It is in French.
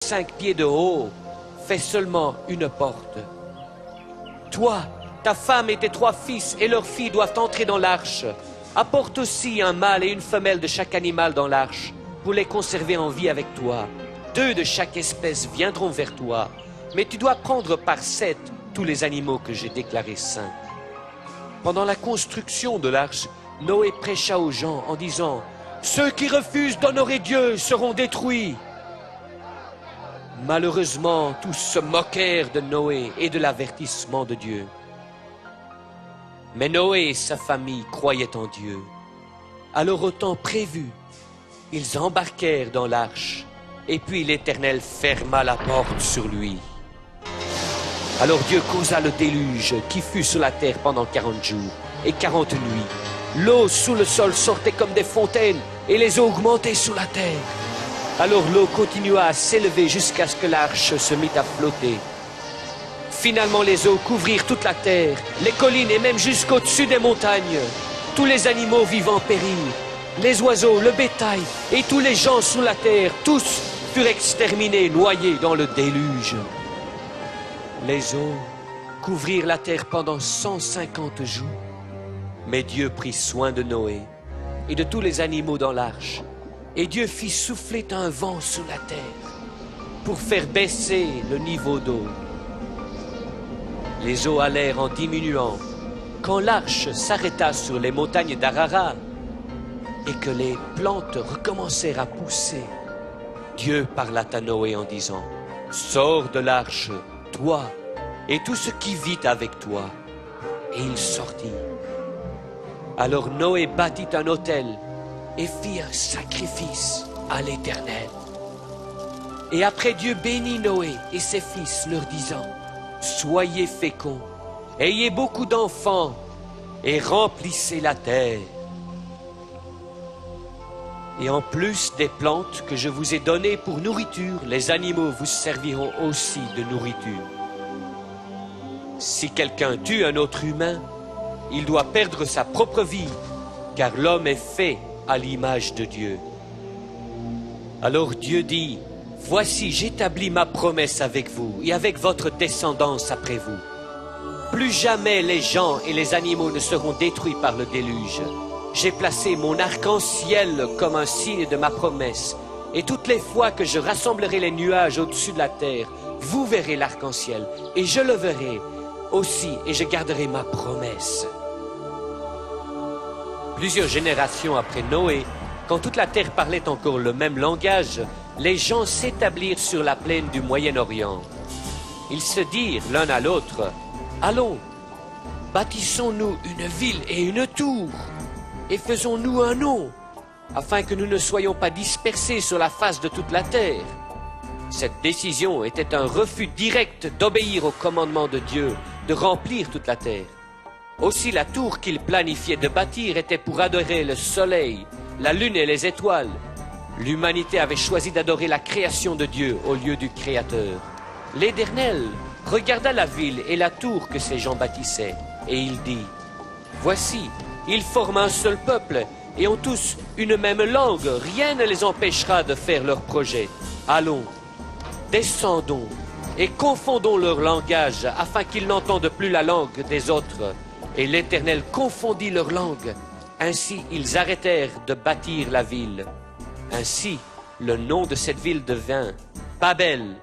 5 pieds de haut, fait seulement une porte. Toi, ta femme et tes 3 fils et leurs filles doivent entrer dans l'arche. Apporte aussi un mâle et une femelle de chaque animal dans l'arche, pour les conserver en vie avec toi. 2 de chaque espèce viendront vers toi, mais tu dois prendre par 7 tous les animaux que j'ai déclarés saints. Pendant la construction de l'arche, Noé prêcha aux gens en disant « Ceux qui refusent d'honorer Dieu seront détruits !» Malheureusement, tous se moquèrent de Noé et de l'avertissement de Dieu. Mais Noé et sa famille croyaient en Dieu. Alors au temps prévu, ils embarquèrent dans l'arche, et puis l'Éternel ferma la porte sur lui. Alors Dieu causa le déluge qui fut sur la terre pendant 40 jours et 40 nuits. L'eau sous le sol sortait comme des fontaines et les eaux augmentaient sous la terre. Alors l'eau continua à s'élever jusqu'à ce que l'arche se mit à flotter. Finalement les eaux couvrirent toute la terre, les collines et même jusqu'au-dessus des montagnes. Tous les animaux vivants périrent, les oiseaux, le bétail et tous les gens sous la terre, tous furent exterminés, noyés dans le déluge. Les eaux couvrirent la terre pendant 150 jours. Mais Dieu prit soin de Noé et de tous les animaux dans l'arche. Et Dieu fit souffler un vent sous la terre pour faire baisser le niveau d'eau. Les eaux allèrent en diminuant quand l'arche s'arrêta sur les montagnes d'Ararat et que les plantes recommencèrent à pousser. Dieu parla à Noé en disant « Sors de l'arche, toi et tout ce qui vit avec toi. » Et il sortit. Alors Noé bâtit un autel et fit un sacrifice à l'Éternel. Et après Dieu bénit Noé et ses fils, leur disant « Soyez féconds, ayez beaucoup d'enfants et remplissez la terre. Et en plus des plantes que je vous ai données pour nourriture, les animaux vous serviront aussi de nourriture. Si quelqu'un tue un autre humain, il doit perdre sa propre vie, car l'homme est fait à l'image de Dieu. » Alors Dieu dit, « Voici, j'établis ma promesse avec vous et avec votre descendance après vous. Plus jamais les gens et les animaux ne seront détruits par le déluge. J'ai placé mon arc-en-ciel comme un signe de ma promesse, et toutes les fois que je rassemblerai les nuages au-dessus de la terre, vous verrez l'arc-en-ciel, et je le verrai aussi, et je garderai ma promesse. » Plusieurs générations après Noé, quand toute la terre parlait encore le même langage, les gens s'établirent sur la plaine du Moyen-Orient. Ils se dirent l'un à l'autre, « Allons, bâtissons-nous une ville et une tour, et faisons-nous un nom, afin que nous ne soyons pas dispersés sur la face de toute la terre. » Cette décision était un refus direct d'obéir au commandement de Dieu, de remplir toute la terre. Aussi la tour qu'il planifiait de bâtir était pour adorer le soleil, la lune et les étoiles. L'humanité avait choisi d'adorer la création de Dieu au lieu du Créateur. L'Éternel regarda la ville et la tour que ces gens bâtissaient, et il dit, « Voici, ils forment un seul peuple et ont tous une même langue. Rien ne les empêchera de faire leur projet. Allons, descendons et confondons leur langage afin qu'ils n'entendent plus la langue des autres. » Et l'Éternel confondit leur langue. Ainsi, ils arrêtèrent de bâtir la ville. Ainsi, le nom de cette ville devint Babel,